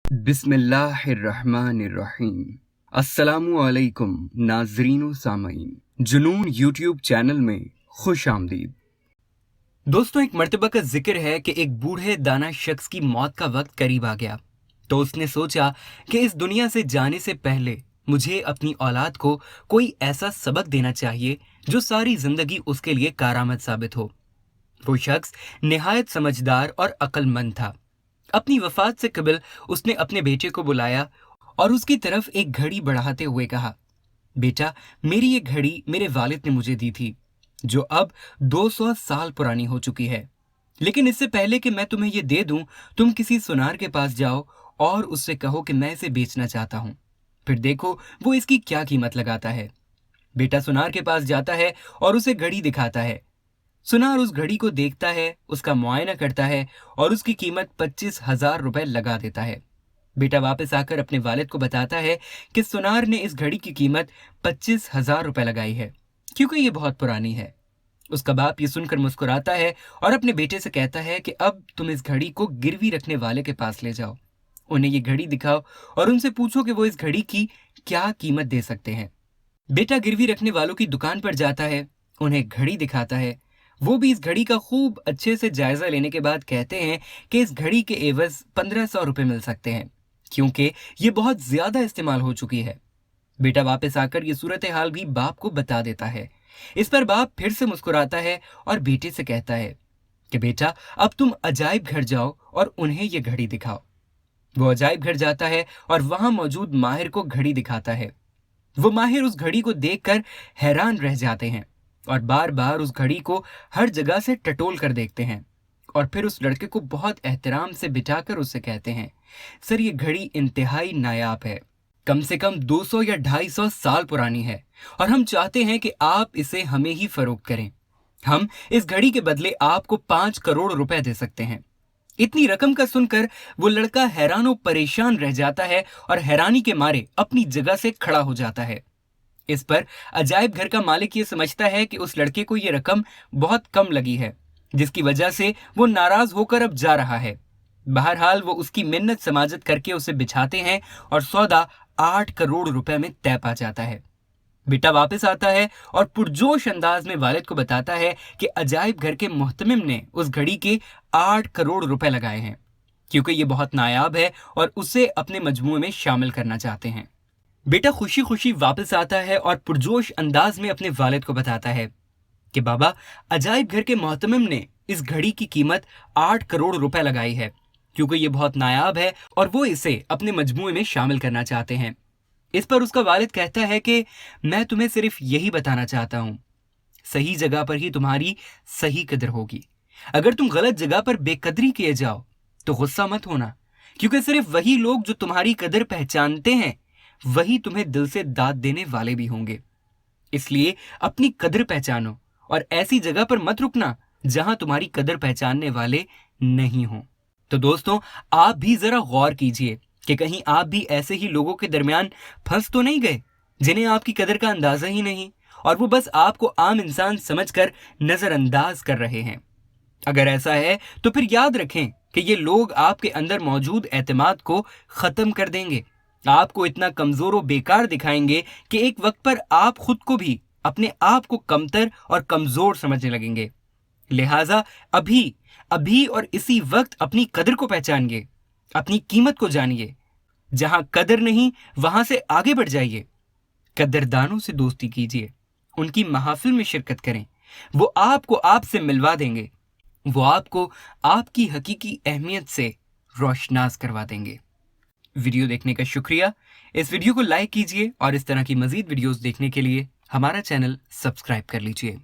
बिस्मिल्लाहिर्रहमानिर्रहीम। अस्सलामुअलैकुम नाज़रीन व सामईन, जुनून यूट्यूब चैनल में खुश आमदीद। दोस्तों, एक मर्तबा का जिक्र है कि एक बूढ़े दाना शख्स की मौत का वक्त करीब आ गया तो उसने सोचा कि इस दुनिया से जाने से पहले मुझे अपनी औलाद को कोई ऐसा सबक देना चाहिए जो सारी जिंदगी उसके लिए कारआमद साबित हो। वो शख्स निहायत समझदार और अक्लमंद था। अपनी वफात से कबल उसने अपने बेटे को बुलाया और उसकी तरफ एक घड़ी बढ़ाते हुए कहा, बेटा, मेरी ये घड़ी मेरे वालिद ने मुझे दी थी जो अब 200 साल पुरानी हो चुकी है। लेकिन इससे पहले कि मैं तुम्हें ये दे दूं, तुम किसी सुनार के पास जाओ और उससे कहो कि मैं इसे बेचना चाहता हूं। फिर देखो वो इसकी क्या कीमत लगाता है। बेटा सुनार के पास जाता है और उसे घड़ी दिखाता है। सुनार उस घड़ी को देखता है, उसका मुआयना करता है और उसकी कीमत 25,000 रुपए लगा देता है। बेटा वापस आकर अपने वालिद को बताता है कि सुनार ने इस घड़ी की कीमत 25,000 रुपए लगाई है क्योंकि ये बहुत पुरानी है। उसका बाप ये सुनकर मुस्कुराता है और अपने बेटे से कहता है कि अब तुम इस घड़ी को गिरवी रखने वाले के पास ले जाओ, उन्हें ये घड़ी दिखाओ और उनसे पूछो कि वो इस घड़ी की क्या कीमत दे सकते हैं। बेटा गिरवी रखने वालों की दुकान पर जाता है, उन्हें घड़ी दिखाता है। वो भी इस घड़ी का खूब अच्छे से जायजा लेने के बाद कहते हैं कि इस घड़ी के एवज 1500 रुपए मिल सकते हैं क्योंकि ये बहुत ज्यादा इस्तेमाल हो चुकी है। बेटा वापस आकर ये सूरत हाल भी बाप को बता देता है। इस पर बाप फिर से मुस्कुराता है और बेटे से कहता है कि बेटा अब तुम अजायब घर जाओ और उन्हें ये घड़ी दिखाओ। वो अजायब घर जाता है और वहां मौजूद माहिर को घड़ी दिखाता है। वो माहिर उस घड़ी को देखकर हैरान रह जाते हैं और बार बार उस घड़ी को हर जगह से टटोल कर देखते हैं और फिर उस लड़के को बहुत एहतराम से बिठाकर उससे कहते हैं, सर ये घड़ी इंतहाई नायाब है, कम से कम 200 या 250 साल पुरानी है और हम चाहते हैं कि आप इसे हमें ही फरोख्त करें। हम इस घड़ी के बदले आपको 5 करोड़ रुपए दे सकते हैं। इतनी रकम का सुनकर वो लड़का हैरान और परेशान रह जाता है और हैरानी के मारे अपनी जगह से खड़ा हो जाता है। इस पर अजायब घर का मालिक ये समझता है कि उस लड़के को ये रकम बहुत कम लगी है, जिसकी वजह से वो नाराज होकर अब जा रहा है। बहरहाल वो उसकी मिन्नत समाजत करके उसे बिछाते हैं और सौदा 8 करोड़ रुपए में तय पा जाता है। बेटा वापस आता है और पुरजोश अंदाज में वालिद को बताता है कि अजायब घर के मुहतमिम ने उस घड़ी के 8 करोड़ रुपए लगाए हैं क्योंकि ये बहुत नायाब है और उसे अपने मजमूए में शामिल करना चाहते हैं। बेटा खुशी खुशी वापस आता है और पुरजोश अंदाज में अपने वालिद को बताता है कि बाबा, अजायब घर के मोहतमिम ने इस घड़ी की कीमत 8 करोड़ रुपए लगाई है क्योंकि ये बहुत नायाब है और वो इसे अपने मजमूए में शामिल करना चाहते हैं। इस पर उसका वालिद कहता है कि मैं तुम्हें सिर्फ यही बताना चाहता हूं, सही जगह पर ही तुम्हारी सही कदर होगी। अगर तुम गलत जगह पर बेकदरी किए जाओ तो गुस्सा मत होना, क्योंकि सिर्फ वही लोग जो तुम्हारी कदर पहचानते हैं वही तुम्हें दिल से दाद देने वाले भी होंगे। इसलिए अपनी कदर पहचानो और ऐसी जगह पर मत रुकना जहां तुम्हारी कदर पहचानने वाले नहीं हों। तो दोस्तों, आप भी जरा गौर कीजिए कि कहीं आप भी ऐसे ही लोगों के दरमियान फंस तो नहीं गए जिन्हें आपकी कदर का अंदाजा ही नहीं और वो बस आपको आम इंसान समझकर नजरअंदाज कर रहे हैं। अगर ऐसा है तो फिर याद रखें कि ये लोग आपके अंदर मौजूद एतमाद को खत्म कर देंगे, आपको इतना कमजोर और बेकार दिखाएंगे कि एक वक्त पर आप खुद को भी अपने आप को कमतर और कमजोर समझने लगेंगे। लिहाजा अभी अभी और इसी वक्त अपनी कदर को पहचानिए, अपनी कीमत को जानिए। जहां कदर नहीं वहां से आगे बढ़ जाइए। कदरदानों से दोस्ती कीजिए, उनकी महफिल में शिरकत करें, वो आपको आपसे मिलवा देंगे, वो आपको आपकी हकीकी अहमियत से रोशनास करवा देंगे। वीडियो देखने का शुक्रिया। इस वीडियो को लाइक कीजिए और इस तरह की मजीद वीडियोस देखने के लिए हमारा चैनल सब्सक्राइब कर लीजिए।